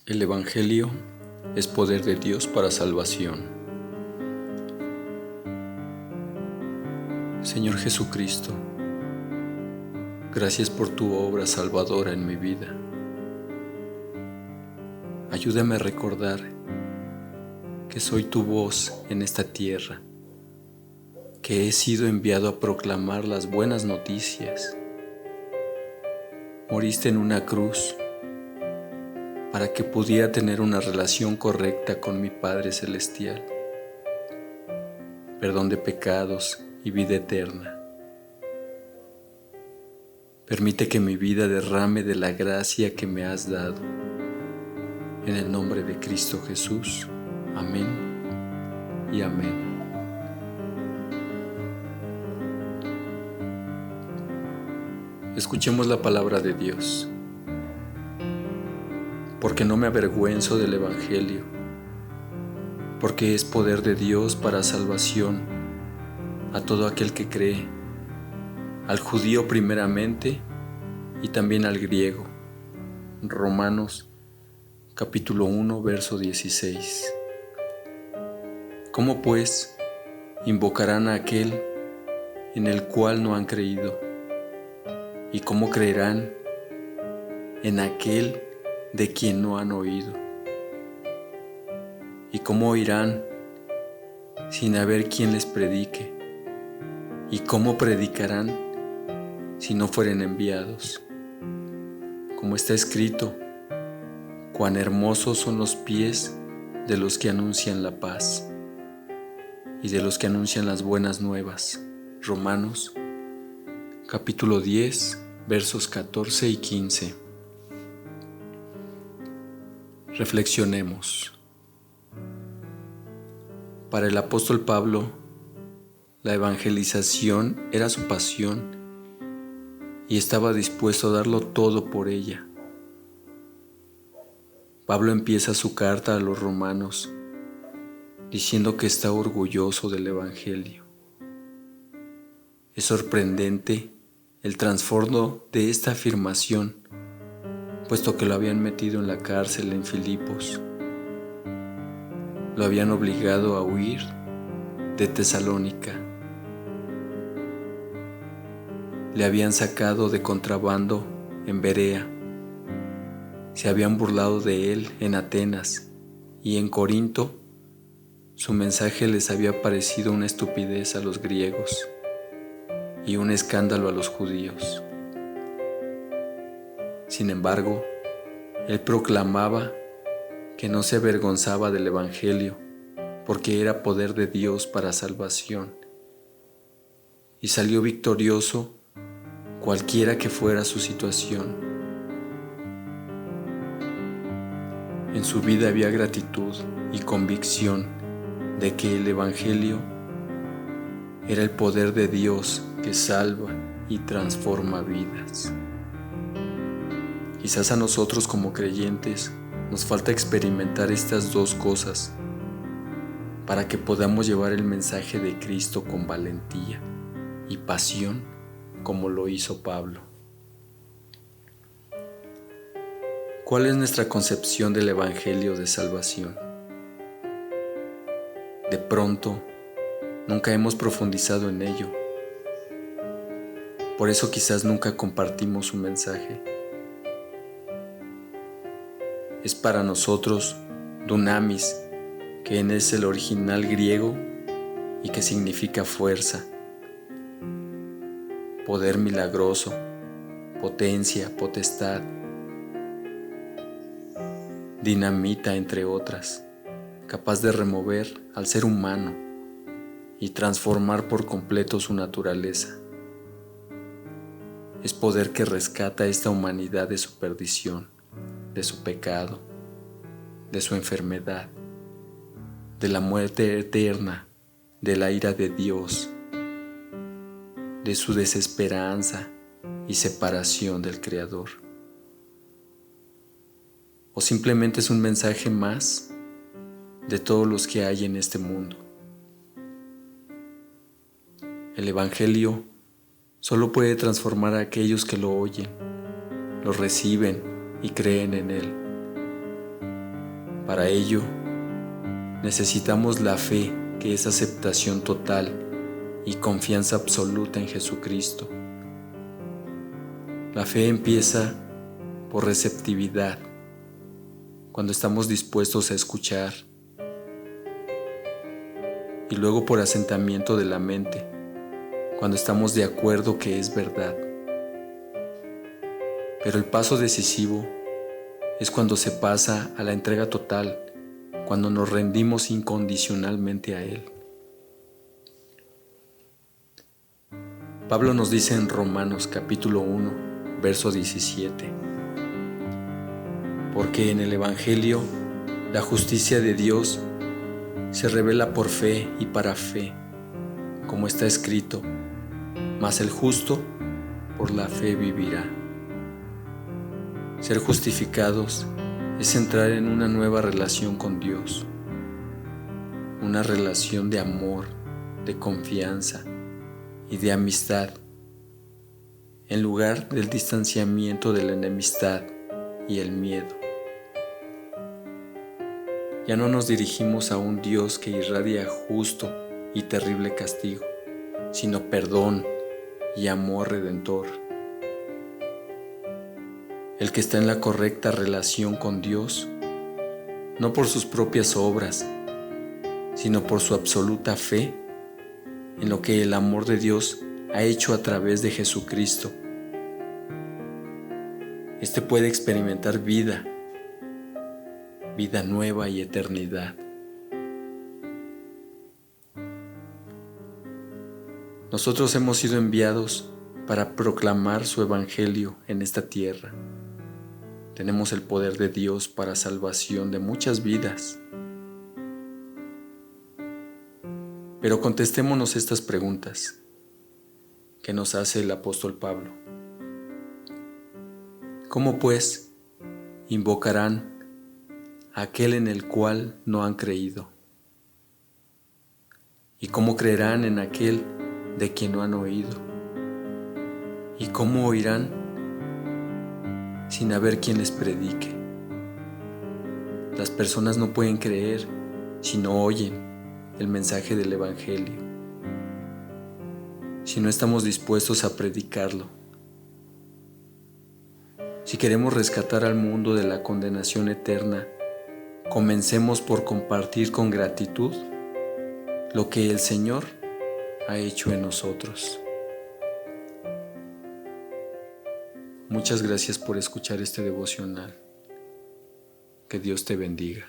El Evangelio es poder de Dios para salvación. Señor Jesucristo, gracias por tu obra salvadora en mi vida. Ayúdame a recordar que soy tu voz en esta tierra, que he sido enviado a proclamar las buenas noticias. Moriste en una cruz para que pudiera tener una relación correcta con mi Padre Celestial, perdón de pecados y vida eterna. Permite que mi vida derrame de la gracia que me has dado. En el nombre de Cristo Jesús. Amén y amén. Escuchemos la palabra de Dios. Porque no me avergüenzo del Evangelio, porque es poder de Dios para salvación a todo aquel que cree, al judío primeramente y también al griego. Romanos capítulo 1, verso 16. ¿Cómo pues invocarán a aquel en el cual no han creído? ¿Y cómo creerán en aquel de quien no han oído? ¿Y cómo oirán sin haber quien les predique? ¿Y cómo predicarán si no fueren enviados? Como está escrito, cuán hermosos son los pies de los que anuncian la paz y de los que anuncian las buenas nuevas. Romanos capítulo 10, versos 14 y 15. Reflexionemos. Para el apóstol Pablo, la evangelización era su pasión y estaba dispuesto a darlo todo por ella. Pablo empieza su carta a los romanos diciendo que está orgulloso del evangelio. Es sorprendente el trasfondo de esta afirmación, puesto que lo habían metido en la cárcel en Filipos. Lo habían obligado a huir de Tesalónica. Le habían sacado de contrabando en Berea. Se habían burlado de él en Atenas y en Corinto. Su mensaje les había parecido una estupidez a los griegos y un escándalo a los judíos. Sin embargo, él proclamaba que no se avergonzaba del Evangelio, porque era poder de Dios para salvación, y salió victorioso cualquiera que fuera su situación. En su vida había gratitud y convicción de que el Evangelio era el poder de Dios que salva y transforma vidas. Quizás a nosotros como creyentes nos falta experimentar estas dos cosas para que podamos llevar el mensaje de Cristo con valentía y pasión como lo hizo Pablo. ¿Cuál es nuestra concepción del Evangelio de salvación? De pronto, nunca hemos profundizado en ello. Por eso quizás nunca compartimos su mensaje. Es para nosotros dunamis, que es el original griego y que significa fuerza, poder milagroso, potencia, potestad, dinamita, entre otras, capaz de remover al ser humano y transformar por completo su naturaleza. Es poder que rescata a esta humanidad de su perdición, de su pecado, de su enfermedad, de la muerte eterna, de la ira de Dios, de su desesperanza y separación del Creador. O simplemente es un mensaje más de todos los que hay en este mundo. El Evangelio solo puede transformar a aquellos que lo oyen, lo reciben y creen en él. Para ello, necesitamos la fe, que es aceptación total y confianza absoluta en Jesucristo. La fe empieza por receptividad, cuando estamos dispuestos a escuchar, y luego por asentamiento de la mente, cuando estamos de acuerdo que es verdad. Pero el paso decisivo es cuando se pasa a la entrega total, cuando nos rendimos incondicionalmente a Él. Pablo nos dice en Romanos capítulo 1, verso 17: porque en el Evangelio la justicia de Dios se revela por fe y para fe, como está escrito: mas el justo por la fe vivirá. Ser justificados es entrar en una nueva relación con Dios, una relación de amor, de confianza y de amistad, en lugar del distanciamiento de la enemistad y el miedo. Ya no nos dirigimos a un Dios que irradia justo y terrible castigo, sino perdón y amor redentor. El que está en la correcta relación con Dios, no por sus propias obras, sino por su absoluta fe en lo que el amor de Dios ha hecho a través de Jesucristo. Este puede experimentar vida nueva y eternidad. Nosotros hemos sido enviados para proclamar su evangelio en esta tierra. Tenemos el poder de Dios para salvación de muchas vidas. Pero contestémonos estas preguntas que nos hace el apóstol Pablo. ¿Cómo pues invocarán a aquel en el cual no han creído? ¿Y cómo creerán en aquel de quien no han oído? ¿Y cómo oirán sin haber quien les predique? Las personas no pueden creer si no oyen el mensaje del Evangelio, si no estamos dispuestos a predicarlo. Si queremos rescatar al mundo de la condenación eterna, comencemos por compartir con gratitud lo que el Señor ha hecho en nosotros. Muchas gracias por escuchar este devocional. Que Dios te bendiga.